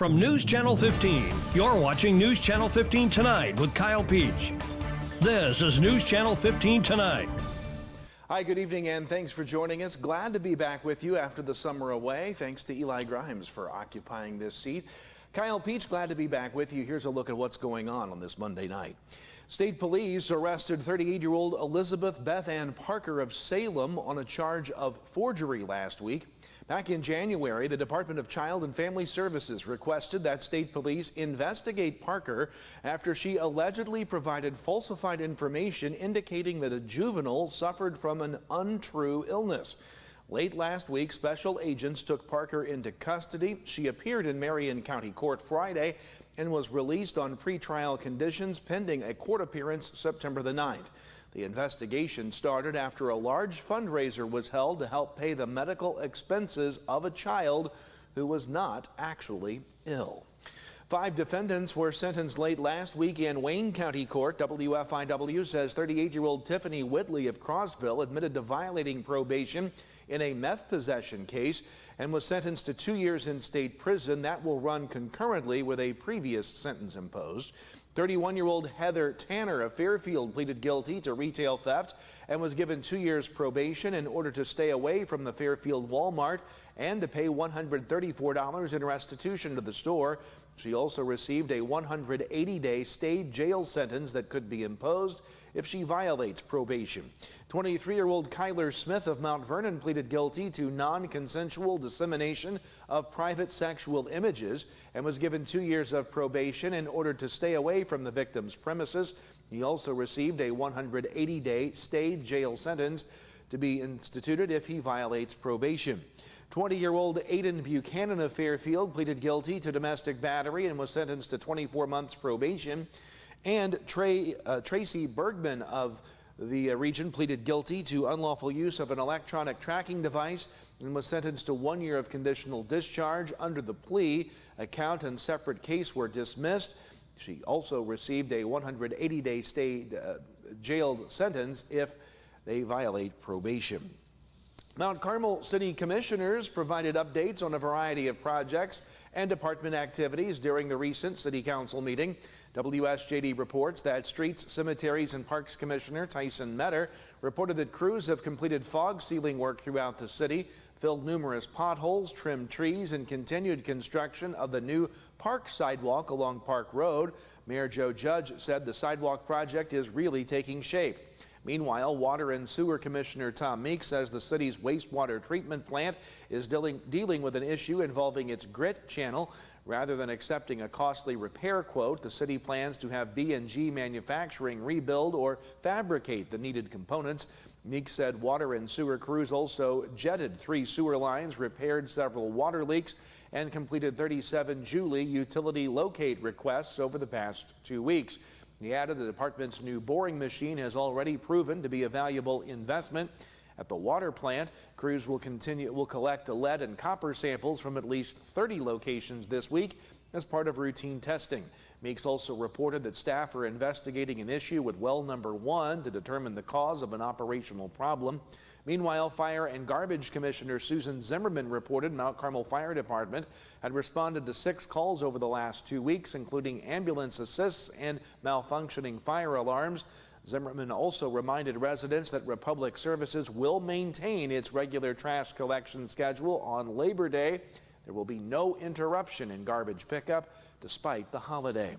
From News Channel 15, you're watching News Channel 15 Tonight with Kyle Peach. This is News Channel 15 Tonight. Hi, good evening, and thanks for joining us. Glad to be back with you after the summer away. Thanks to Eli Grimes for occupying this seat. Kyle Peach, glad to be back with you. Here's a look at what's going on this Monday night. State police arrested 38-year-old Elizabeth Beth Ann Parker of Salem on a charge of forgery last week. Back in January, the Department of Child and Family Services requested that state police investigate Parker after she allegedly provided falsified information indicating that a juvenile suffered from an untrue illness. Late last week, special agents took Parker into custody. She appeared in Marion County Court Friday and was released on pretrial conditions pending a court appearance September the 9th. The investigation started after a large fundraiser was held to help pay the medical expenses of a child who was not actually ill. 5 defendants were sentenced late last week in Wayne County Court. WFIW says 38-year-old Tiffany Whitley of Crossville admitted to violating probation in a meth possession case and was sentenced to 2 years in state prison. That will run concurrently with a previous sentence imposed. 31-year-old Heather Tanner of Fairfield pleaded guilty to retail theft and was given 2 years probation in order to stay away from the Fairfield Walmart and to pay $134 in restitution to the store. She also received a 180-day state jail sentence that could be imposed if she violates probation. 23-year-old Kyler Smith of Mount Vernon pleaded guilty to non-consensual dissemination of private sexual images and was given 2 years of probation in order to stay away from the victim's premises. He also received a 180-day state jail sentence to be instituted if he violates probation. 20-year-old Aiden Buchanan of Fairfield pleaded guilty to domestic battery and was sentenced to 24 months probation. And Tracy Bergman of the region pleaded guilty to unlawful use of an electronic tracking device and was sentenced to 1 year of conditional discharge. Under the plea, a count and separate case were dismissed. She also received a 180-day state jail sentence if they violate probation. Mount Carmel City Commissioners provided updates on a variety of projects and department activities during the recent City Council meeting. WSJD reports that Streets, Cemeteries, and Parks Commissioner Tyson Metter reported that crews have completed fog sealing work throughout the city, filled numerous potholes, trimmed trees, and continued construction of the new park sidewalk along Park Road. Mayor Joe Judge said the sidewalk project is really taking shape. Meanwhile, Water and Sewer Commissioner Tom Meek says the city's wastewater treatment plant is dealing with an issue involving its grit channel. Rather than accepting a costly repair quote, the city plans to have B&G Manufacturing rebuild or fabricate the needed components. Meek said water and sewer crews also jetted 3 sewer lines, repaired several water leaks, and completed 37 Julie utility locate requests over the past 2 weeks. He added the department's new boring machine has already proven to be a valuable investment. At the water plant, crews will collect lead and copper samples from at least 30 locations this week as part of routine testing. Meeks also reported that staff are investigating an issue with well number 1 to determine the cause of an operational problem. Meanwhile, Fire and Garbage Commissioner Susan Zimmerman reported Mount Carmel Fire Department had responded to 6 calls over the last 2 weeks, including ambulance assists and malfunctioning fire alarms. Zimmerman also reminded residents that Republic Services will maintain its regular trash collection schedule on Labor Day. There will be no interruption in garbage pickup despite the holiday.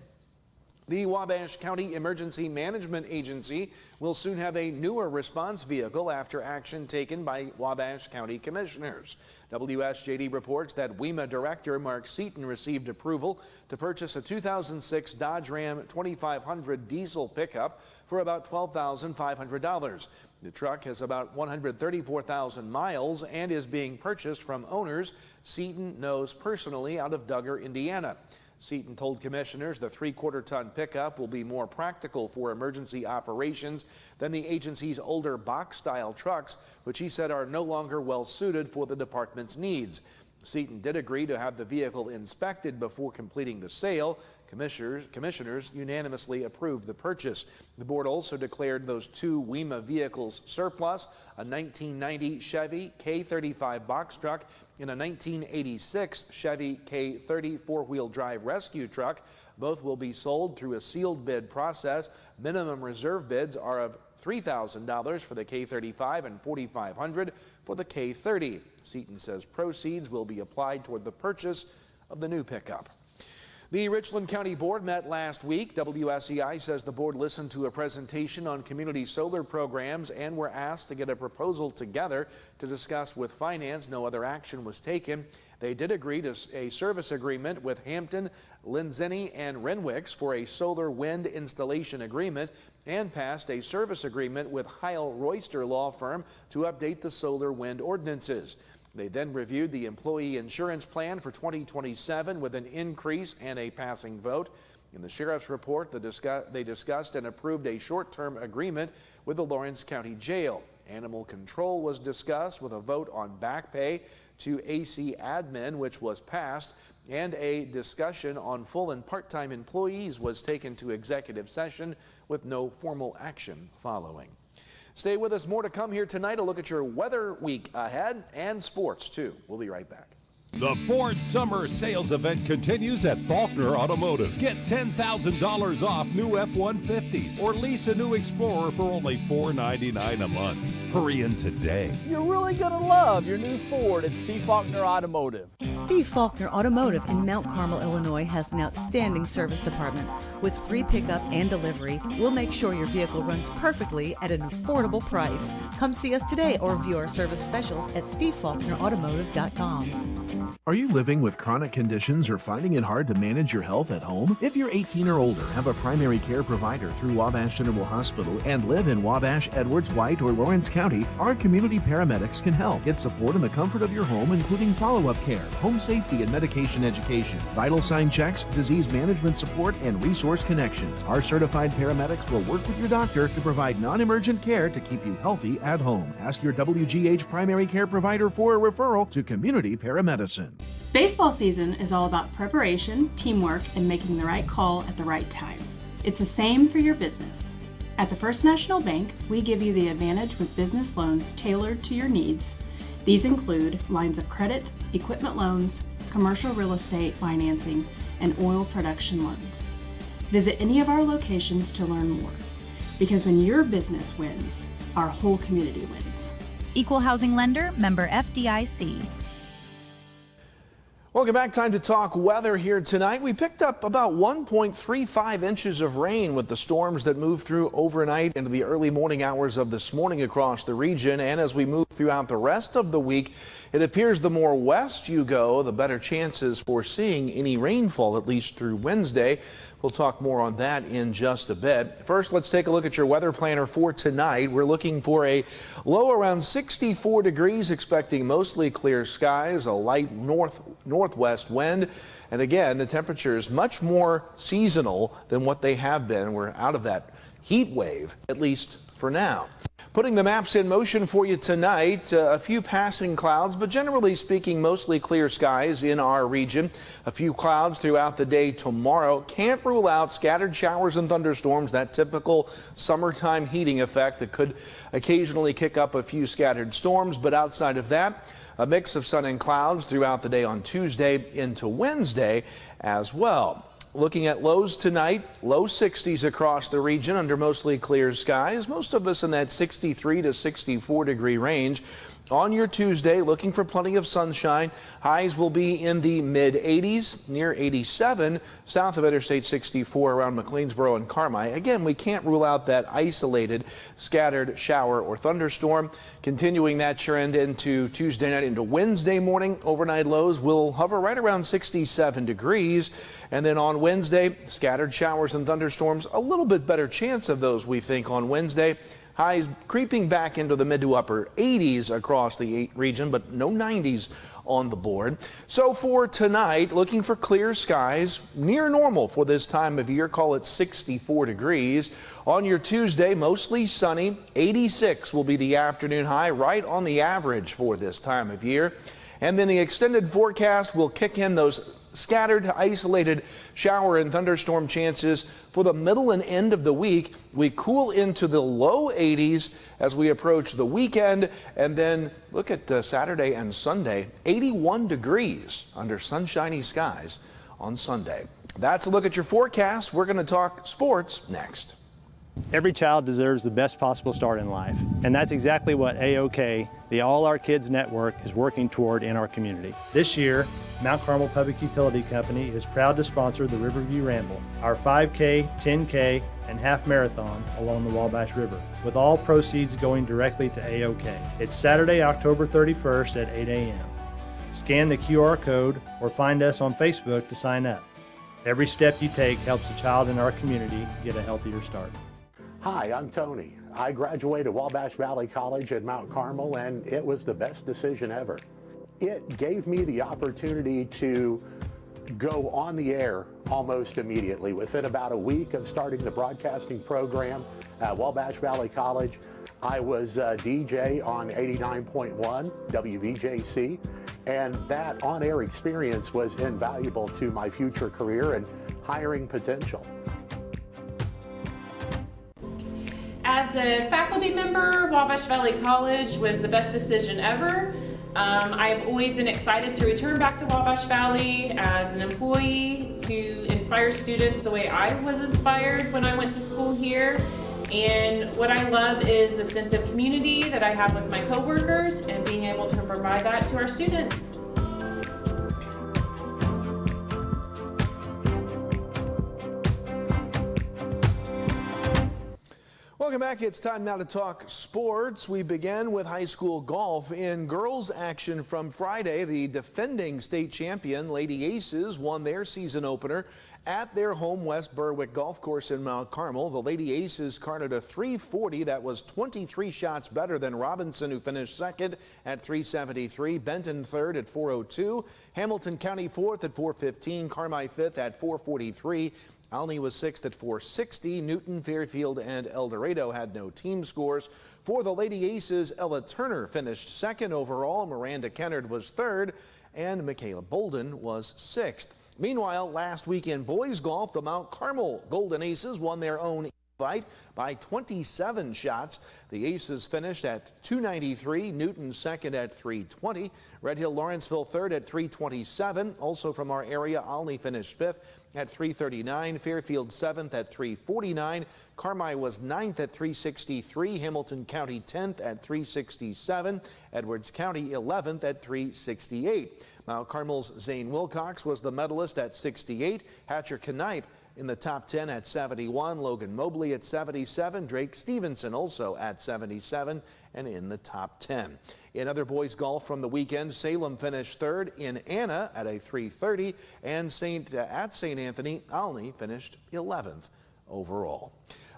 The Wabash County Emergency Management Agency will soon have a newer response vehicle after action taken by Wabash County Commissioners. WSJD reports that WEMA Director Mark Seaton received approval to purchase a 2006 Dodge Ram 2500 diesel pickup for about $12,500. The truck has about 134,000 miles and is being purchased from owners Seaton knows personally out of Duggar, Indiana. Seaton told commissioners the 3/4-ton pickup will be more practical for emergency operations than the agency's older box-style trucks, which he said are no longer well suited for the department's needs. Seton did agree to have the vehicle inspected before completing the sale. Commissioners unanimously approved the purchase. The board also declared those two WEMA vehicles surplus, a 1990 Chevy K35 box truck and a 1986 Chevy K30 four-wheel drive rescue truck. Both will be sold through a sealed bid process. Minimum reserve bids are of $3,000 for the K35 and $4,500 for the K30. Seton says proceeds will be applied toward the purchase of the new pickup. The Richland County Board met last week. WSEI says the board listened to a presentation on community solar programs and were asked to get a proposal together to discuss with finance. No other action was taken. They did agree to a service agreement with Hampton, Lindsay, and Renwicks for a solar wind installation agreement and passed a service agreement with Heil Royster Law Firm to update the solar wind ordinances. They then reviewed the employee insurance plan for 2027 with an increase and a passing vote. In the sheriff's report, they discussed and approved a short-term agreement with the Lawrence County Jail. Animal control was discussed with a vote on back pay to AC admin, which was passed, and a discussion on full and part-time employees was taken to executive session with no formal action following. Stay with us. More to come here tonight. A look at your weather week ahead and sports, too. We'll be right back. The Ford Summer Sales Event continues at Faulkner Automotive. Get $10,000 off new F-150s or lease a new Explorer for only $499 a month. Hurry in today. You're really going to love your new Ford at Steve Faulkner Automotive. Steve Faulkner Automotive in Mount Carmel, Illinois has an outstanding service department. With free pickup and delivery, we'll make sure your vehicle runs perfectly at an affordable price. Come see us today or view our service specials at stevefaulknerautomotive.com. Are you living with chronic conditions or finding it hard to manage your health at home? If you're 18 or older, have a primary care provider through Wabash General Hospital, and live in Wabash, Edwards, White, or Lawrence County, our community paramedics can help. Get support in the comfort of your home, including follow-up care, home safety and medication education, vital sign checks, disease management support, and resource connections. Our certified paramedics will work with your doctor to provide non-emergent care to keep you healthy at home. Ask your WGH primary care provider for a referral to community paramedicine. Baseball season is all about preparation, teamwork, and making the right call at the right time. It's the same for your business. At the First National Bank, we give you the advantage with business loans tailored to your needs. These include lines of credit, equipment loans, commercial real estate financing, and oil production loans. Visit any of our locations to learn more. Because when your business wins, our whole community wins. Equal housing lender, member FDIC. Welcome back. Time to talk weather here tonight. We picked up about 1.35 inches of rain with the storms that moved through overnight into the early morning hours of this morning across the region. And as we move throughout the rest of the week, it appears the more west you go, the better chances for seeing any rainfall, at least through Wednesday. We'll talk more on that in just a bit. First, let's take a look at your weather planner for tonight. We're looking for a low around 64 degrees, expecting mostly clear skies, a light northwest wind. And again, the temperature is much more seasonal than what they have been. We're out of that heat wave, at least for now. Putting the maps in motion for you tonight, a few passing clouds, but generally speaking, mostly clear skies in our region. A few clouds throughout the day tomorrow. Can't rule out scattered showers and thunderstorms, that typical summertime heating effect that could occasionally kick up a few scattered storms. But outside of that, a mix of sun and clouds throughout the day on Tuesday into Wednesday as well. Looking at lows tonight, low 60s across the region under mostly clear skies. Most of us in that 63 to 64 degree range. On your Tuesday, looking for plenty of sunshine. Highs will be in the mid 80s, near 87, south of Interstate 64 around McLeansboro and Carmel. Again, we can't rule out that isolated scattered shower or thunderstorm. Continuing that trend into Tuesday night into Wednesday morning, overnight lows will hover right around 67 degrees. And then on Wednesday, scattered showers and thunderstorms, a little bit better chance of those, we think, on Wednesday. Highs creeping back into the mid to upper 80s across the region, but no 90s on the board. So for tonight, looking for clear skies, near normal for this time of year, call it 64 degrees. On your Tuesday, mostly sunny, 86 will be the afternoon high, right on the average for this time of year. And then the extended forecast will kick in those scattered, isolated shower and thunderstorm chances for the middle and end of the week. We cool into the low 80s as we approach the weekend, and then look at Saturday and Sunday, 81 degrees under sunshiny skies on Sunday. That's a look at your forecast. We're going to talk sports next. Every child deserves the best possible start in life, and that's exactly what AOK, the All Our Kids Network, is working toward in our community. This year, Mount Carmel Public Utility Company is proud to sponsor the Riverview Ramble, our 5K, 10K, and half marathon along the Wabash River, with all proceeds going directly to AOK. It's Saturday, October 31st at 8 a.m. Scan the QR code or find us on Facebook to sign up. Every step you take helps a child in our community get a healthier start. Hi, I'm Tony. I graduated Wabash Valley College at Mount Carmel, and it was the best decision ever. It gave me the opportunity to go on the air almost immediately. Within about a week of starting the broadcasting program at Wabash Valley College, I was a DJ on 89.1 WVJC, and that on-air experience was invaluable to my future career and hiring potential. As a faculty member, Wabash Valley College was the best decision ever. I've always been excited to return back to Wabash Valley as an employee to inspire students the way I was inspired when I went to school here. And what I love is the sense of community that I have with my coworkers and being able to provide that to our students. Welcome back. It's time now to talk sports. We begin with high school golf. In girls action from Friday, the defending state champion Lady Aces won their season opener at their home West Berwick golf course in Mount Carmel. The Lady Aces carded a 340 that was 23 shots better than Robinson, who finished second at 373, Benton third at 402, Hamilton County fourth at 415, Carmi fifth at 443. Alney was sixth at 460. Newton, Fairfield, and El Dorado had no team scores. For the Lady Aces, Ella Turner finished second overall. Miranda Kennard was third, and Michaela Bolden was sixth. Meanwhile, last week in boys golf, the Mount Carmel Golden Aces won their own fight by 27 shots. The Aces finished at 293, Newton second at 320, Red Hill Lawrenceville third at 327. Also from our area, Alney finished fifth at 339, Fairfield seventh at 349, Carmi was ninth at 363, Hamilton County 10th at 367, Edwards County 11th at 368. Mount Carmel's Zane Wilcox was the medalist at 68, Hatcher Knipe in the top 10 at 71, Logan Mobley at 77, Drake Stevenson also at 77 and in the top 10. In other boys golf from the weekend, Salem finished third in Anna at a 330, and at St. Anthony, Alney finished 11th overall.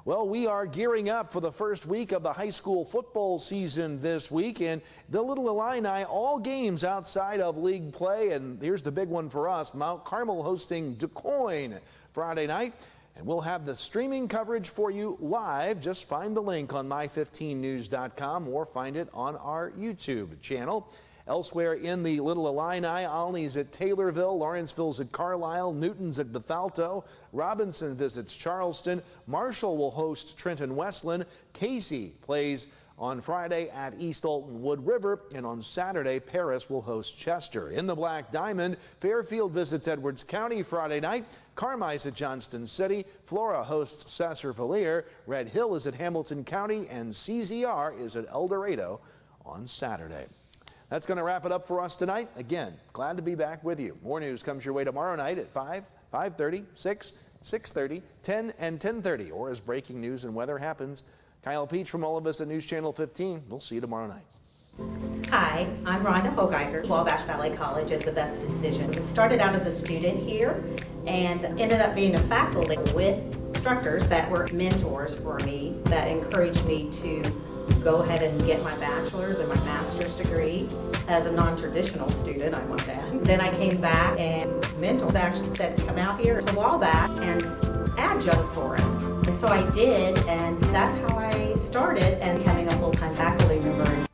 Well, we are gearing up for the first week of the high school football season this week, and the Little Illini, all games outside of league play, and here's the big one for us, Mount Carmel hosting Du Quoin Friday night, and we'll have the streaming coverage for you live. Just find the link on my15news.com or find it on our YouTube channel. Elsewhere in the Little Illini, Alney's at Taylorville, Lawrenceville's at Carlisle, Newton's at Bethalto, Robinson visits Charleston, Marshall will host Trenton Westland, Casey plays on Friday at East Alton Wood River, and on Saturday, Paris will host Chester. In the Black Diamond, Fairfield visits Edwards County Friday night, Carmi's at Johnston City, Flora hosts Sasser-Valier, Red Hill is at Hamilton County, and CZR is at El Dorado on Saturday. That's going to wrap it up for us tonight. Again, glad to be back with you. More news comes your way tomorrow night at 5, 5:30, 6, 6:30, 10, and 10:30. Or as breaking news and weather happens. Kyle Peach from all of us at News Channel 15. We'll see you tomorrow night. Hi, I'm Rhonda Hogeiger. Wabash Valley College is the best decision. I started out as a student here and ended up being a faculty with instructors that were mentors for me that encouraged me to go ahead and get my bachelor's and my master's degree as a non-traditional student, I might add. Then I came back and mentor actually said come out here to Wabash and adjunct for us. And so I did, and that's how I started and becoming a full-time faculty member